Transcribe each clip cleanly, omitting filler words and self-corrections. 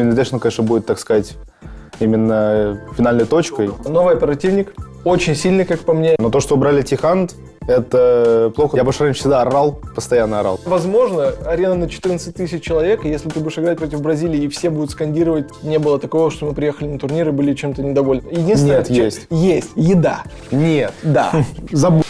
Invitational, конечно, будет, так сказать, именно финальной точкой. Новый оперативник, очень сильный, как по мне. Но то, что убрали T-Hunt, это плохо. Я бы раньше всегда орал, постоянно орал. Возможно, арена на 14 тысяч человек, и если ты будешь играть против Бразилии, и все будут скандировать, не было такого, что мы приехали на турнир и были чем-то недовольны. Единственное, Нет, есть. Есть. Еда. Нет. Да. Забудь.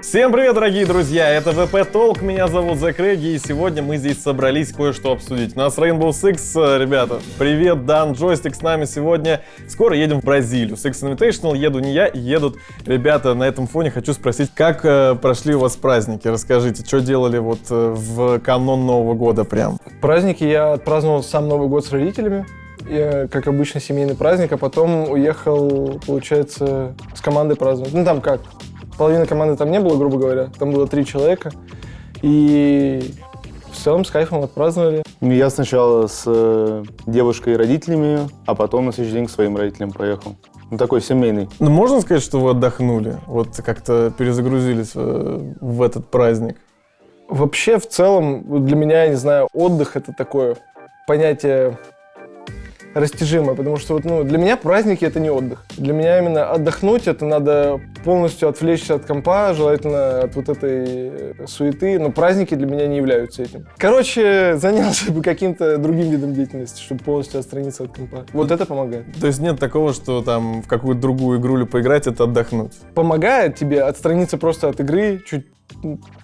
Всем привет, дорогие друзья, это VP Talk, меня зовут Зак Реги, и сегодня мы здесь собрались кое-что обсудить. У нас Rainbow Six, ребята, привет, Дан, Джойстик с нами сегодня. Скоро едем в Бразилию, Six Invitational, еду не я, едут ребята. На этом фоне хочу спросить, как прошли у вас праздники? Расскажите, что делали вот в канун Нового года прям? Праздники я отпраздновал сам Новый год с родителями. Как обычно, семейный праздник, а потом уехал, получается, с командой праздновать. Ну, там как? Половины команды там не было, грубо говоря. Там было 3 человека. И в целом с кайфом отпраздновали. Я сначала с девушкой и родителями, а потом на следующий день к своим родителям поехал. Ну, такой семейный. Ну, можно сказать, что вы отдохнули? Вот как-то перезагрузились в этот праздник? Вообще, в целом, для меня, я не знаю, отдых — это такое понятие растяжимое, потому что вот, для меня праздники — это не отдых. Для меня именно отдохнуть — это надо полностью отвлечься от компа, желательно от вот этой суеты, но праздники для меня не являются этим. Короче, занялся бы каким-то другим видом деятельности, чтобы полностью отстраниться от компа. Вот это помогает. То есть нет такого, что там в какую-то другую игрулю поиграть — это отдохнуть? Помогает тебе отстраниться просто от игры, чуть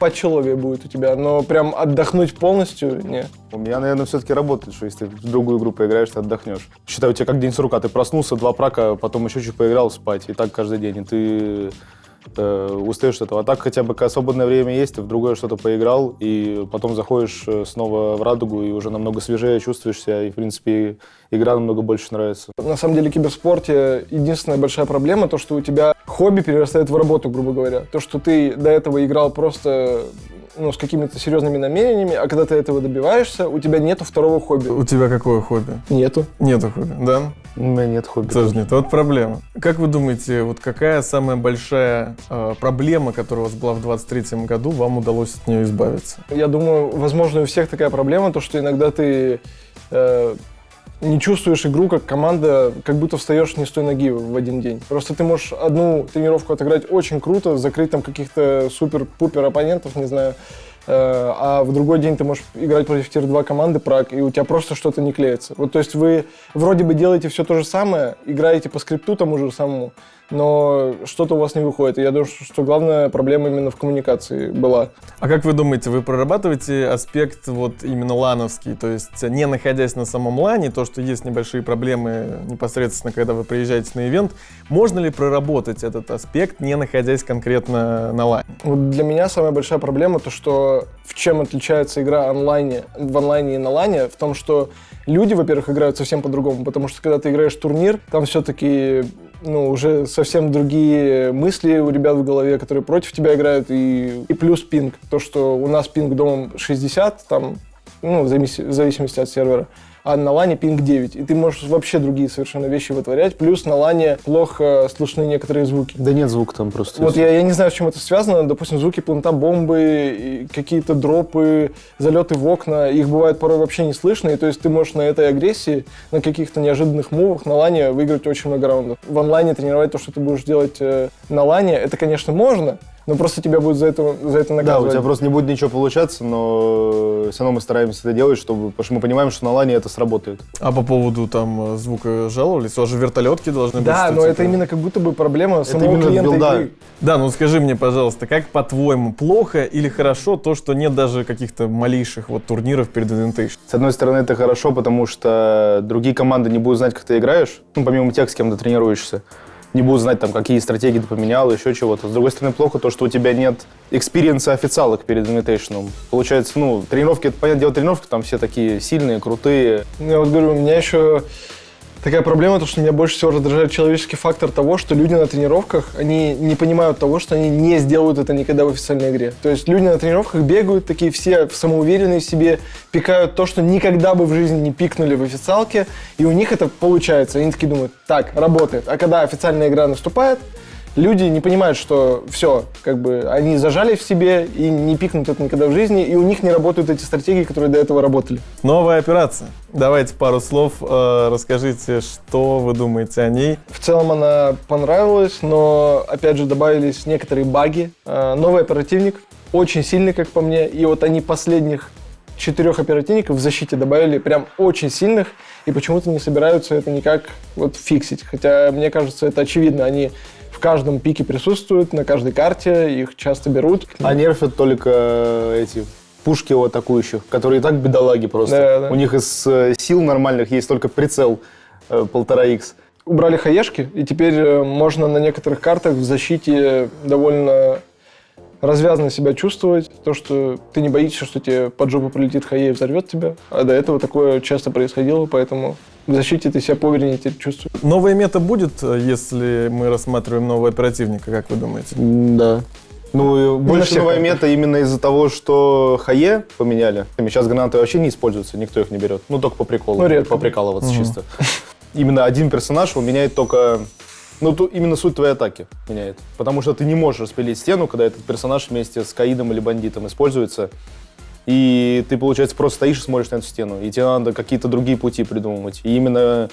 почеловее будет у тебя, но прям отдохнуть полностью — нет. У меня, наверное, все-таки работает, что если ты в другую игру поиграешь, ты отдохнешь. Считай, у тебя как день с рука. Ты проснулся, 2 прака, потом еще чуть поиграл, спать. И так каждый день. И ты устаешь от этого. А так хотя бы, когда свободное время есть, ты в другое что-то поиграл, и потом заходишь снова в радугу, и уже намного свежее чувствуешь себя, и, в принципе, игра намного больше нравится. На самом деле, в киберспорте единственная большая проблема — то, что у тебя хобби перерастает в работу, грубо говоря. То, что ты до этого играл просто с какими-то серьезными намерениями, а когда ты этого добиваешься, у тебя нету второго хобби. У тебя какое хобби? Нету. Нету хобби, да? У меня нет хобби. Тоже нет, вот проблема. Как вы думаете, вот какая самая большая проблема, которая у вас была в 2023 году, вам удалось от нее избавиться? Я думаю, возможно, у всех такая проблема, то, что иногда ты не чувствуешь игру как команда, как будто встаешь не с той ноги в один день. Просто ты можешь одну тренировку отыграть очень круто, закрыть там каких-то супер-пупер оппонентов, не знаю, а в другой день ты можешь играть против тир-2 команды праг, и у тебя просто что-то не клеится. Вот, то есть вы вроде бы делаете все то же самое, играете по скрипту тому же самому, но что-то у вас не выходит. И я думаю, что главная проблема именно в коммуникации была. А как вы думаете, вы прорабатываете аспект вот именно лановский, то есть не находясь на самом лане, то, что есть небольшие проблемы непосредственно, когда вы приезжаете на ивент, можно ли проработать этот аспект, не находясь конкретно на лане? Вот для меня самая большая проблема то, что в чем отличается игра в онлайне и на лане, в том, что люди, во-первых, играют совсем по-другому, потому что когда ты играешь турнир, там все-таки уже совсем другие мысли у ребят в голове, которые против тебя играют, и плюс пинг. То, что у нас пинг домом 60, там, в зависимости от сервера, а на лане пинг 9. И ты можешь вообще другие совершенно вещи вытворять. Плюс на лане плохо слышны некоторые звуки. Да нет звука там просто. Вот я не знаю, с чем это связано. Допустим, звуки планта бомбы, какие-то дропы, залеты в окна. Их бывает порой вообще не слышно. И то есть ты можешь на этой агрессии, на каких-то неожиданных мувах на лане выиграть очень много раундов. В онлайне тренировать то, что ты будешь делать на лане, это, конечно, можно, но просто тебя будет за это наказывать. Да, у тебя просто не будет ничего получаться, но все равно мы стараемся это делать, потому что мы понимаем, что на лане это сработает. А по поводу там звука жаловались? У вас же вертолетки должны быть. Да, но это именно как будто бы проблема самого клиента игры. Да, скажи мне, пожалуйста, как по-твоему, плохо или хорошо то, что нет даже каких-то малейших турниров перед Invitational? С одной стороны, это хорошо, потому что другие команды не будут знать, как ты играешь, помимо тех, с кем ты тренируешься. Не будут знать, какие стратегии ты поменял, еще чего-то. С другой стороны, плохо то, что у тебя нет экспириенса официалок перед Invitational. Получается, тренировки, это, понятное дело, тренировки, там все такие сильные, крутые. Я вот говорю, у меня еще такая проблема, то, что меня больше всего раздражает человеческий фактор того, что люди на тренировках, они не понимают того, что они не сделают это никогда в официальной игре. То есть люди на тренировках бегают, такие все самоуверенные в себе, пикают то, что никогда бы в жизни не пикнули в официалке, и у них это получается. Они такие думают, так, работает. А когда официальная игра наступает, люди не понимают, что все, как бы они зажали в себе и не пикнут это никогда в жизни, и у них не работают эти стратегии, которые до этого работали. Новая операция. Давайте пару слов, расскажите, что вы думаете о ней. В целом она понравилась, но, опять же, добавились некоторые баги. Новый оперативник, очень сильный, как по мне, и вот они последних 4 оперативников в защите добавили прям очень сильных, и почему-то не собираются это никак вот фиксить. Хотя, мне кажется, это очевидно, они в каждом пике присутствуют, на каждой карте, их часто берут. А нерфят только эти пушки у атакующих, которые и так бедолаги просто. Да, да. У них из сил нормальных есть только прицел 1,5х. Убрали хаешки, и теперь можно на некоторых картах в защите довольно развязно себя чувствовать. То, что ты не боишься, что тебе под жопу прилетит хае и взорвет тебя. А до этого такое часто происходило, поэтому в защите ты себя поувереннее теперь чувствуешь. Новая мета будет, если мы рассматриваем нового оперативника, как вы думаете? Да. Ну, и больше всех новая картах. мета именно из-за того, что хае поменяли. Сейчас гранаты вообще не используются, никто их не берет. Ну, только по приколу, Ну, редко. поприкалываться чисто. Именно один персонаж, он меняет только... Ну, именно суть твоей атаки меняет. Потому что ты не можешь распилить стену, когда этот персонаж вместе с каидом или бандитом используется. И ты, получается, просто стоишь и смотришь на эту стену. И тебе надо какие-то другие пути придумывать. И именно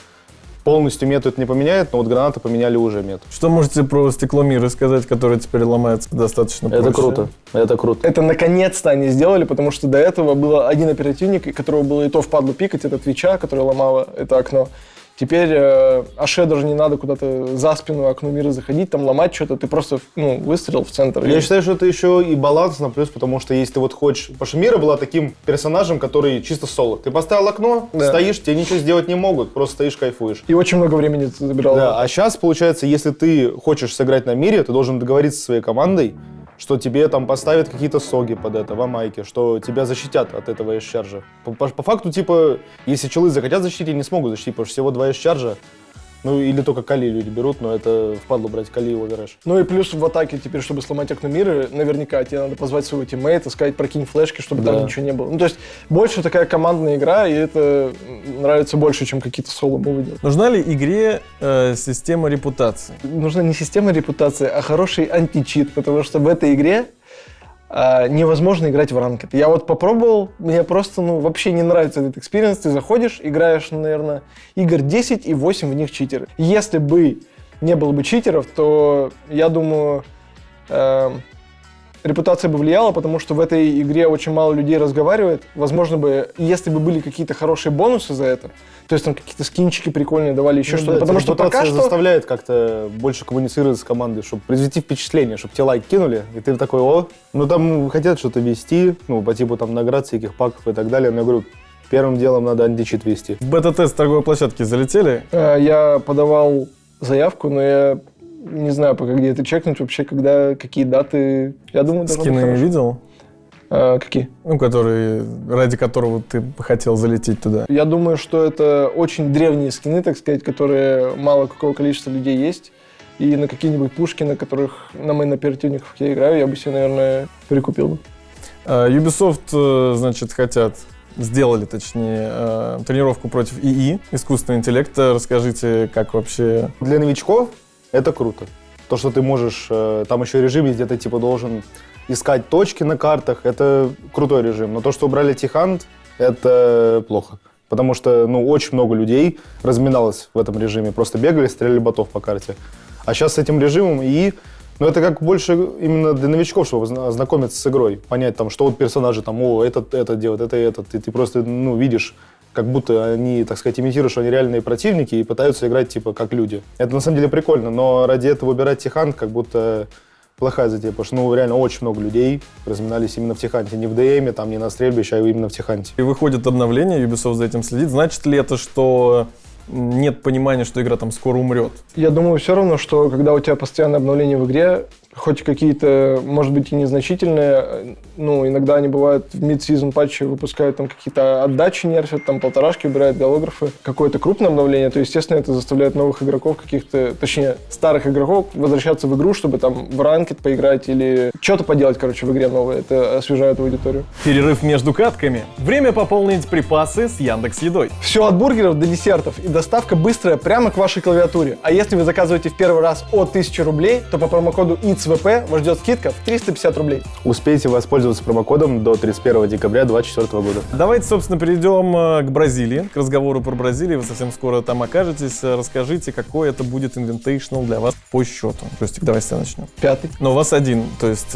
полностью мету это не поменяет, но вот гранаты поменяли уже мету. Что можете про стекломиры сказать, которые теперь ломаются достаточно проще? Это круто. Это круто. Это наконец-то они сделали, потому что до этого был один оперативник, и которого было и то впадло пикать, это Твича, который ломало это окно. Теперь Аше даже не надо куда-то за спину окно мира заходить, там ломать что-то, ты просто выстрелил в центр. Я считаю, что это еще и баланс на плюс, потому что если ты вот хочешь... Потому что Мира была таким персонажем, который чисто соло. Ты поставил окно, Да. стоишь, тебе ничего сделать не могут, просто стоишь, кайфуешь. И очень много времени это забирало. Да, а сейчас, получается, если ты хочешь сыграть на Мире, ты должен договориться со своей командой, что тебе там поставят какие-то соги под это, в амайке, что тебя защитят от этого эш-чарджа. По факту, типа, если челы захотят защитить, не смогут защитить, потому что всего 2 эш-чарджа. Ну, или только Кали люди берут, но это впадло брать Кали и оверэш. Ну и плюс в атаке теперь, чтобы сломать окно мира, наверняка тебе надо позвать своего тиммейта, сказать прокинь флешки, чтобы Да. там ничего не было. Ну то есть больше такая командная игра, и это нравится больше, чем какие-то соло-мувы делать. Нужна ли игре система репутации? Нужна не система репутации, а хороший античит, потому что в этой игре невозможно играть в ранкед. Я вот попробовал, мне просто вообще не нравится этот экспириенс. Ты заходишь, играешь, наверное, игр 10 и 8 в них читеры. Если бы не было бы читеров, то, я думаю, репутация бы влияла, потому что в этой игре очень мало людей разговаривает. Возможно бы, если бы были какие-то хорошие бонусы за это, то есть там какие-то скинчики прикольные давали, еще что-то. Потому что пока что... заставляет как-то больше коммуницировать с командой, чтобы произвести впечатление, чтобы тебе лайк кинули, и ты такой, о, ну там хотят что-то вести, ну по типу там наград, всяких паков и так далее, но я говорю, первым делом надо античит вести. В бета-тест торговой площадки залетели? Я подавал заявку, но я не знаю, пока где это чекнуть вообще, когда, какие даты. Я думаю, должно быть Скины хорошо. видел? Какие? Ну, ради которого ты бы хотел залететь туда. Я думаю, что это очень древние скины, так сказать, которые мало какого количества людей есть. И на какие-нибудь пушки, на которых на мейн-оперативниках я играю, я бы себе, наверное, прикупил бы. Ubisoft, значит, сделали, точнее, тренировку против ИИ, искусственного интеллекта. Расскажите, как вообще... Для новичков это круто. То, что ты можешь, там еще режим есть, где ты типа должен искать точки на картах, это крутой режим. Но то, что убрали T-Hunt, это плохо. Потому что, очень много людей разминалось в этом режиме. Просто бегали, стреляли ботов по карте. А сейчас с этим режимом ИИ, это как больше именно для новичков, чтобы ознакомиться с игрой. Понять, там, что вот персонажи, там, это делает, это этот. И ты просто, видишь, как будто они, так сказать, имитируют, что они реальные противники и пытаются играть, типа, как люди. Это, на самом деле, прикольно, но ради этого выбирать T-Hunt как будто плохая затея, потому что, реально очень много людей разминались именно в T-Hunt. Не в ДМе, там, не на стрельбище, а именно в T-Hunt. И выходит обновление, Ubisoft за этим следит. Значит ли это, что нет понимания, что игра там скоро умрет? Я думаю, все равно, что когда у тебя постоянное обновление в игре, хоть какие-то, может быть, и незначительные, ну, иногда они бывают в mid-season патче выпускают там какие-то отдачи нерфят, там полторашки убирают голографы, какое-то крупное обновление, то, естественно, это заставляет новых игроков каких-то, точнее, старых игроков возвращаться в игру, чтобы там в ранкет поиграть или что-то поделать, короче, в игре новое. Это освежает аудиторию. Перерыв между катками. Время пополнить припасы с Яндекс.Едой. Все от бургеров до десертов и доставка быстрая прямо к вашей клавиатуре. А если вы заказываете в первый раз от 1000 рублей, то по промокоду ITSVP вас ждет скидка в 350 рублей. Успейте воспользоваться промокодом до 31 декабря 2024 года. Давайте, собственно, перейдем к Бразилии, к разговору про Бразилию. Вы совсем скоро там окажетесь. Расскажите, какой это будет Invitational для вас по счету. Джойстик, давай с тебя начнем. 5-й. Но у вас один, то есть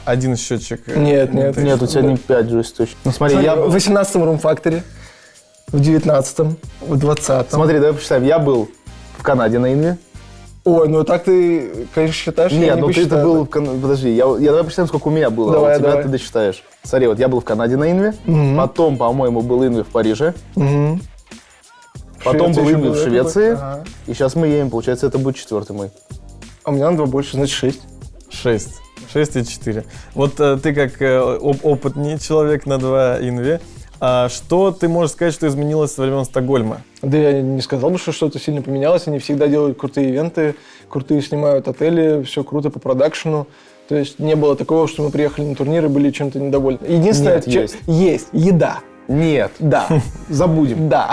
один счетчик. Нет. Нет, у тебя не 5 джойстик точно. Ну смотри, Смотри, я... в 18-м Room Factory, в 19-м, в 20-м. Смотри, давай посчитаем. Я был в Канаде на Инве. Ой, ну так ты, конечно, считаешь, я Нет, не ну ты посчитаю. был в Канаде. Подожди, я давай посчитаем, сколько у меня было. Давай, а у тебя давай. ты досчитаешь. Смотри, вот я был в Канаде на Инве. Мгм. Потом, по-моему, был Инве в Париже. Мгм. Потом Швеция был еще Инве в была, Швеции. ага. И сейчас мы едем, получается, это будет 4-й мой. А у меня на 2 больше, значит 6. 6. 6 и 4. Вот ты как опытный человек на 2 инве, что ты можешь сказать, что изменилось со времен Стокгольма? Да я не сказал бы, что что-то сильно поменялось. Они всегда делают крутые ивенты, крутые снимают отели, все круто по продакшену. То есть не было такого, что мы приехали на турнир и были чем-то недовольны. Единственное, Нет, есть еда. Нет, Да. забудем. Да.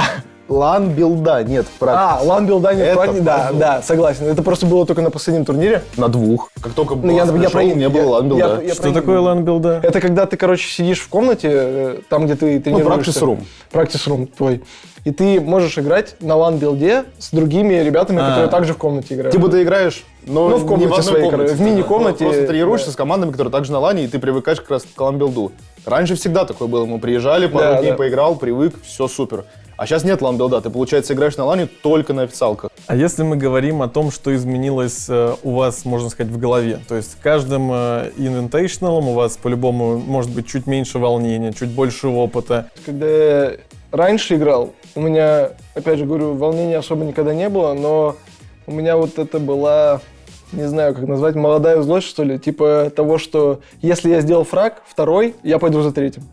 Лан-билда нет в практике. лан-билда нет, Это парни, да, позор. да, согласен. Это просто было только на последнем турнире. На 2. Как только Ну, я пришел, про не было лан-билда. я Что про такое Инву. лан-билда? Это когда ты, короче, сидишь в комнате, там, где ты тренируешься. practice room. Practice room твой. И ты можешь играть на лан-билде с другими ребятами, которые также в комнате играют. Типа ты играешь, но Ну, в комнате не в одной своей, комнате. в мини-комнате. Просто тренируешься Да. с командами, которые также на лане, и ты привыкаешь как раз к лан-билду. Раньше всегда такое было. Мы приезжали, пару Да, дней да. поиграл, привык, все супер. А сейчас нет лан-билда. Ты, получается, играешь на лане только на официалках. А если мы говорим о том, что изменилось у вас, можно сказать, в голове, то есть каждым Invitational у вас по-любому может быть чуть меньше волнения, чуть больше опыта. Когда я раньше играл, у меня, опять же говорю, волнения особо никогда не было, но у меня вот это была, не знаю, как назвать, молодая злость, что ли, типа того, что если я сделал фраг, второй, я пойду за третьим.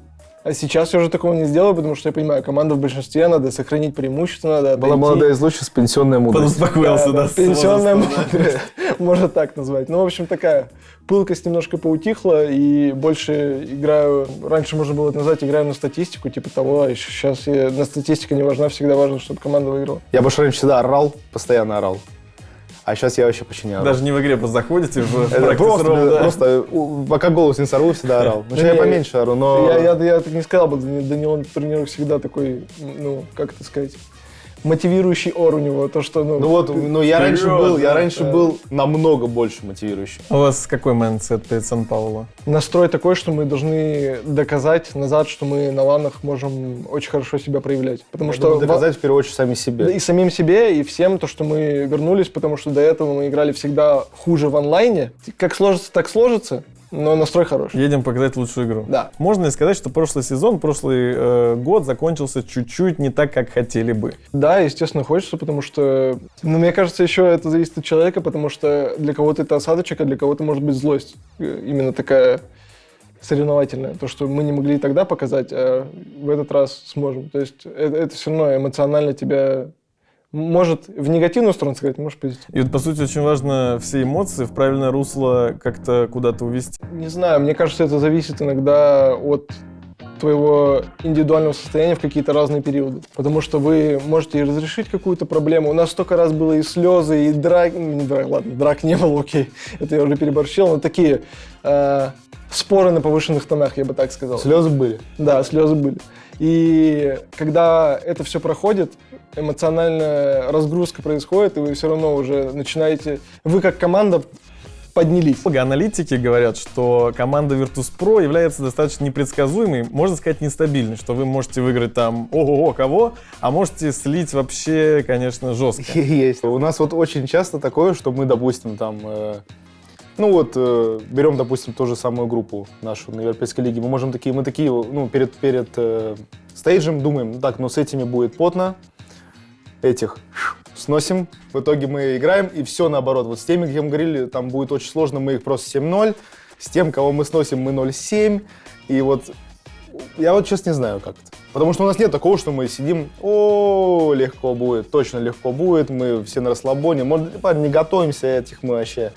А сейчас я уже такого не сделаю, потому что я понимаю, команда в большинстве, надо сохранить преимущество, надо Была отойти. молодая злость, сейчас пенсионная мудрость. Подуспокоился, да? с Пенсионная возрастом. мудрость, можно так назвать. Ну, в общем, такая пылкость немножко поутихла, и больше играю, раньше можно было это назвать, играю на статистику, типа того, а сейчас на статистика не важна, всегда важно, чтобы команда выиграла. Я больше раньше всегда орал, постоянно орал. А сейчас я вообще почти не орал. Даже не в игре заходите в Это practice просто, room, да? просто пока голос не сорву, всегда орал. Ну, я Не, поменьше ору, но... Я так не сказал бы, Данил на турнирах всегда такой, ну, как это сказать, мотивирующий ор у него, то, что, ну... Ну вот, ну я раньше Серьезно? был намного больше мотивирующий. У вас какой майндсет перед Сан-Пауло? Настрой такой, что мы должны доказать назад, что мы на ланах можем очень хорошо себя проявлять. Потому что доказать в первую очередь сами Да, себе. и самим себе, и всем то, что мы вернулись, потому что до этого мы играли всегда хуже в онлайне. Как сложится, так сложится, но настрой хороший. Едем показать лучшую игру. Да. Можно ли сказать, что прошлый сезон, прошлый год закончился чуть-чуть не так, как хотели бы? Да, естественно, хочется, потому что, ну, мне кажется, еще это зависит от человека, потому что для кого-то это осадочек, а для кого-то может быть злость. Именно такая соревновательная. То, что мы не могли тогда показать, а в этот раз сможем. То есть это все равно эмоционально тебя может в негативную сторону сыграть, может позитивно. И вот, по сути, очень важно все эмоции в правильное русло как-то куда-то увести. Не знаю, мне кажется, это зависит иногда от твоего индивидуального состояния в какие-то разные периоды. Потому что вы можете и разрешить какую-то проблему. У нас столько раз было и слезы, и драки. Ну, не драк, ладно, драк не было, окей. Это я уже переборщил. Но такие споры на повышенных тонах, я бы так сказал. Слезы были. Да, слезы были. И когда это все проходит, эмоциональная разгрузка происходит, и вы все равно уже начинаете... Вы как команда поднялись. Аналитики говорят, что команда Virtus.pro является достаточно непредсказуемой, можно сказать, нестабильной, что вы можете выиграть там ого-го кого, а можете слить вообще, конечно, жестко. Есть. У нас вот очень часто такое, что мы, допустим, там... берем, допустим, ту же самую группу нашу на Европейской лиге. Мы такие, ну, перед стейджем думаем, так, ну, с этими будет потно, этих сносим. В итоге мы играем, и все наоборот. Вот с теми, где мы говорили, там будет очень сложно, мы их просто 7-0. С тем, кого мы сносим, мы 0-7. И вот я вот сейчас не знаю, как это. Потому что у нас нет такого, что мы сидим, легко будет, точно легко будет, мы все на расслабоне. Может, не готовимся этих, мы вообще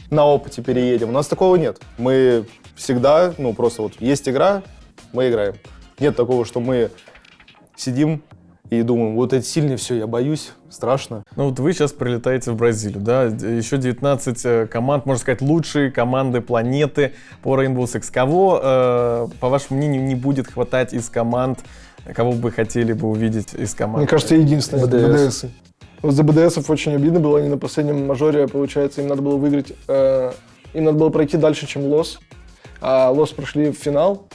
на опыте переедем. У нас такого нет. Мы всегда, просто вот есть игра, мы играем. Нет такого, что мы сидим и думаем, вот это сильно все, я боюсь, страшно. Ну вот вы сейчас прилетаете в Бразилию, да, еще 19 команд, можно сказать, лучшие команды планеты по Rainbow Six. Кого, по вашему мнению, не будет хватать из команд, кого бы хотели бы увидеть из команд? Мне кажется, единственное, БДС. БДС. Вот за БДСов очень обидно было, они на последнем мажоре, получается, им надо было выиграть, им надо было пройти дальше, чем Лос, а Лос прошли в финал,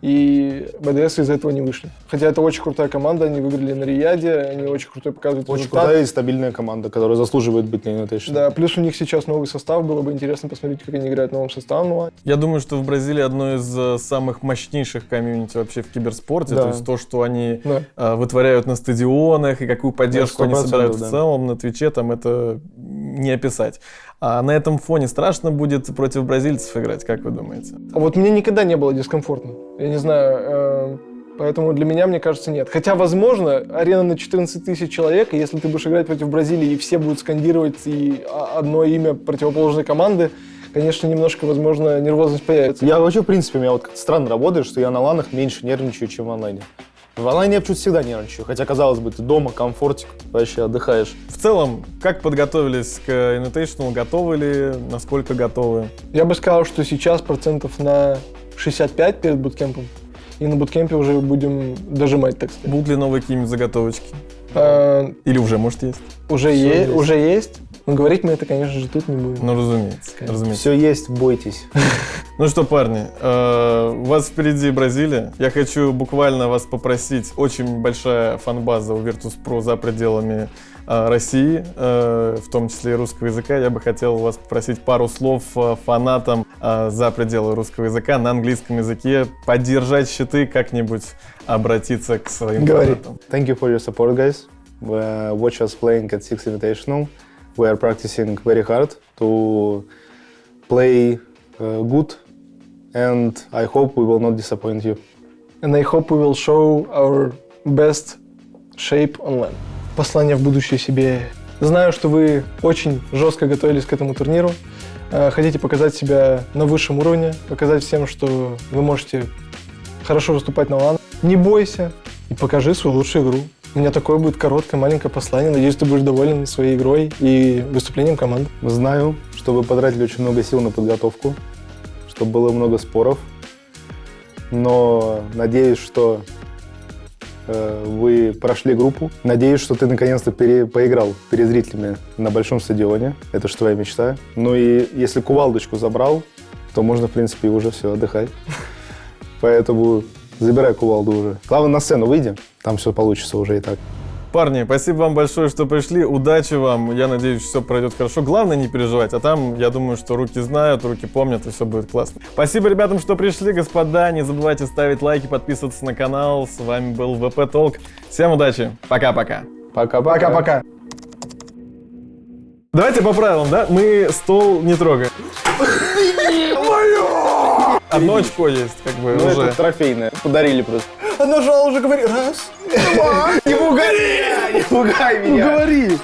и БДС из-за этого не вышли. Хотя это очень крутая команда, они выиграли на Рияде, они очень крутой показывают Очень результат. крутая и стабильная команда, которая заслуживает быть на Invitation. Да, плюс у них сейчас новый состав, было бы интересно посмотреть, как они играют новым составом. Я думаю, что в Бразилии одно из самых мощнейших комьюнити вообще в киберспорте, Да. то есть то, что они вытворяют на стадионах и какую поддержку они 100%, собирают в да. целом на Твиче, там это не описать. А на этом фоне страшно будет против бразильцев играть, как вы думаете? А вот мне никогда не было дискомфортно. Я не знаю, поэтому для меня, мне кажется, нет. Хотя, возможно, арена на 14 тысяч человек, и если ты будешь играть против Бразилии, и все будут скандировать и одно имя противоположной команды, конечно, немножко, возможно, нервозность появится. Я вообще, в принципе, у меня вот как-то странно работает, что я на ланах меньше нервничаю, чем в онлайне. В онлайне я почему-то всегда нервничаю, хотя, казалось бы, ты дома, комфортик, вообще отдыхаешь. В целом, как подготовились к Invitational? Готовы ли? Насколько готовы? Я бы сказал, что сейчас процентов на 65 перед буткемпом, и на буткемпе уже будем дожимать, так сказать. Будут ли новые какие-нибудь заготовочки? Э, Или уже, может, есть? Уже Всё есть, но говорить мы это, конечно же, тут не будем. Ну, разумеется. разумеется. Все есть, бойтесь. Ну что, парни, у вас впереди Бразилия. Я хочу буквально вас попросить, очень большая фан-база у Virtus.pro за пределами России, в том числе и русского языка. Я бы хотел вас попросить пару слов фанатам за пределы русского языка на английском языке, поддержать щиты, как-нибудь обратиться к своим Говори. фанатам. Thank you for your support, guys. Watch us playing at Six Invitational. We are practicing very hard to play good, and I hope we will not disappoint you. And I hope we will show our best shape online. Послание в будущее себе. Знаю, что вы очень жестко готовились к этому турниру. Хотите показать себя на высшем уровне, показать всем, что вы можете хорошо выступать на лан. Не бойся и покажи свою лучшую игру. У меня такое будет короткое, маленькое послание. Надеюсь, ты будешь доволен своей игрой и выступлением команды. Знаю, что вы потратили очень много сил на подготовку, что было много споров, но надеюсь, что вы прошли группу. Надеюсь, что ты наконец-то поиграл перед зрителями на большом стадионе. Это же твоя мечта. Ну и если кувалдочку забрал, то можно, в принципе, уже все, отдыхать. Поэтому забирай кувалду уже. Главное, на сцену выйди, там все получится уже и так. Парни, спасибо вам большое, что пришли. Удачи вам. Я надеюсь, все пройдет хорошо. Главное не переживать. А там, я думаю, что руки знают, руки помнят, и все будет классно. Спасибо ребятам, что пришли, господа. Не забывайте ставить лайки, подписываться на канал. С вами был VP Talk. Всем удачи. Пока-пока. Пока-пока. Пока-пока. Давайте по правилам, да? Мы стол не трогаем. Одно очко есть, как бы, Ну, уже. это трофейное. Подарили просто. Нажал уже, говори. Раз, два. Не пугай меня! Не пугай меня! Говори.